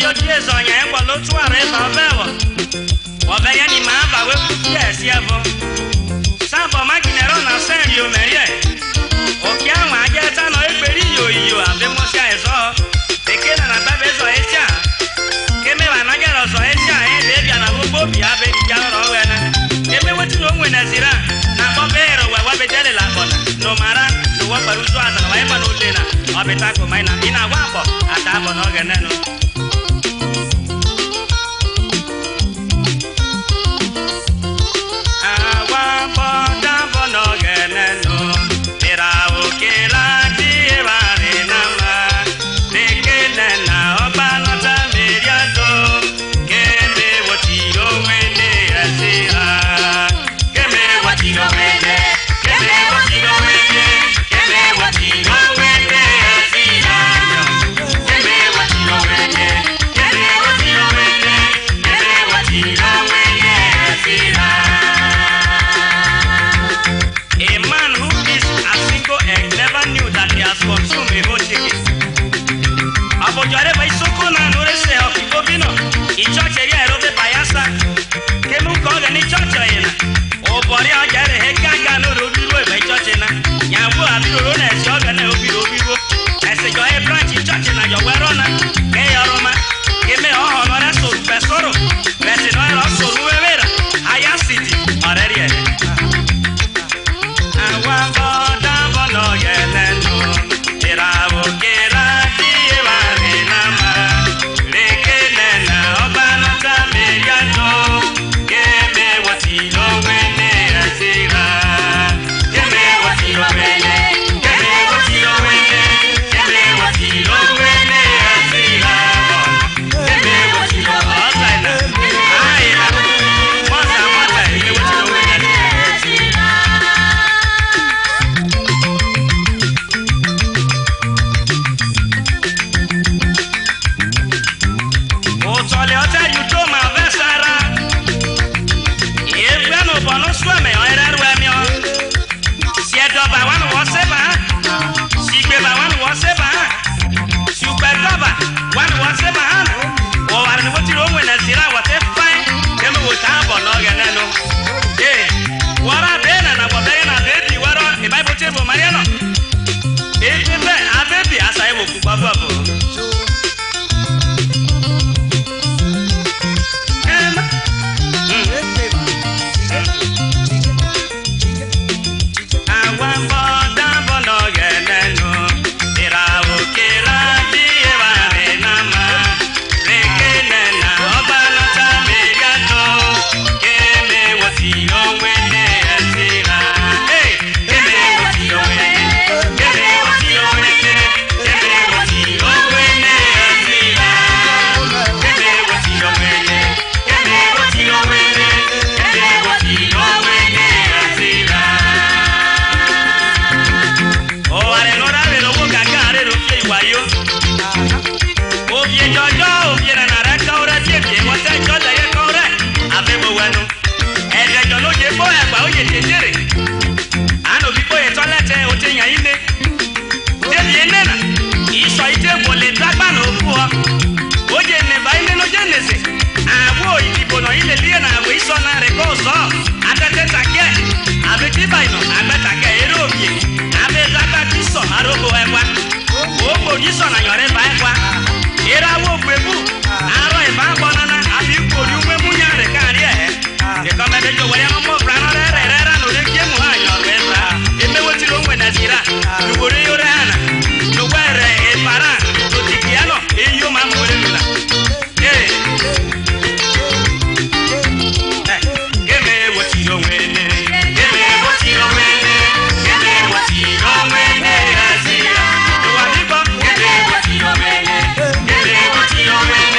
yo tiezo nya kwa lo tu are ba bewo. Wa be ya ni ma ba we ku yes yevo. Sambo maginero na serio merie. O kia ma je ta no egberi yo yo abe mo sia eso. Tekena na ba be zo esia. Keme wa na gero zo esia le bia na gbogbo bia be ja ro we na. Keme wetu no nwe na zira. Na bo bero wa be jele la bona. No mara no wa baru zo asa na wa ba no le na. Obita ko mai na ina wa bo ata bo no gene no. Isoko na no rese of Ikobino. I church area ero be bayasa. Kemu ko ga ni church ena. O bori a jare he gaga no ro biro e church na. Ya wo abi ro na se o ga na obi ro biro. Ese jo e branch church na jo wero na. Ke yoro ma. Ke me o ho no na so pesoro. Bese no ero so ruwe vera. Aya city oreri e. Awa bo da bo no ye le no. Era wo ke ra ti e va re na ma. Thabo no gene no. Eh, wara bena na bobena baby wara e Bible table Mariano. Eh, bebe a baby asa e wo ku baba bo. Awho idibo no ile lie na we so na rekoso atete take abeti baino agbeta ke ero obie abeta gbati so arobo ewa o mo ni so na yore ba ewa era wo gbebu aro e ba gbo na abi ko ri ume mu nya re ka ri e ko me de jo wale mo bra na re no le kie mu ha yo re bra e me woti ro nwe na zira no bore yo re ana no were e para to tikiano e yo ma mo re lula Give me what you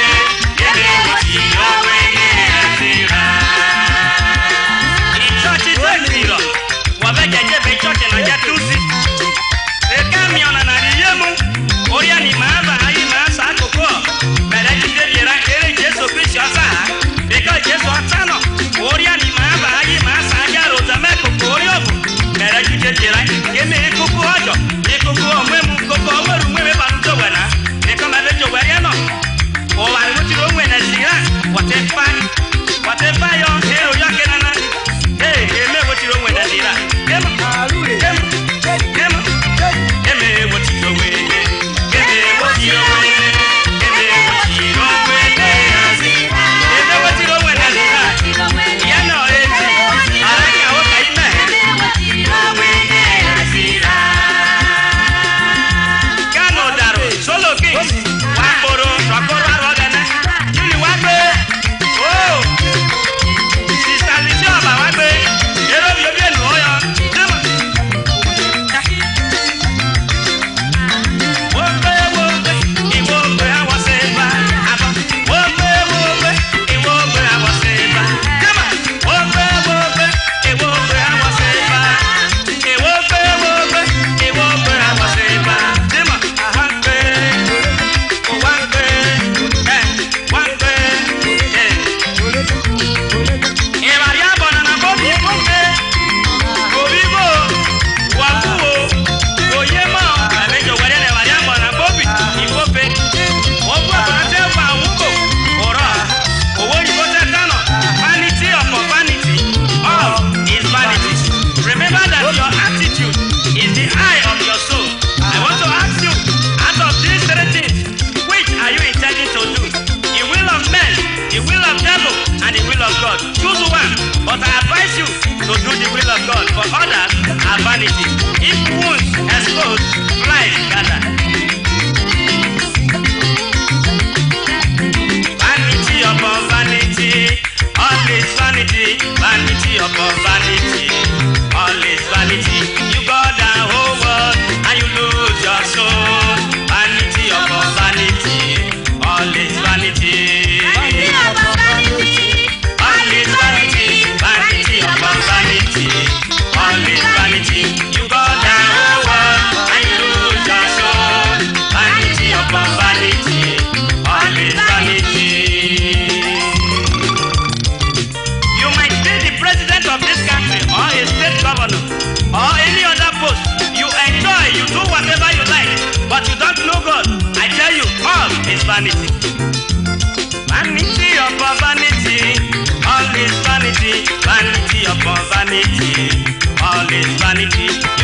vanity. Vanity upon vanity, all is vanity. Vanity upon vanity, all is vanity.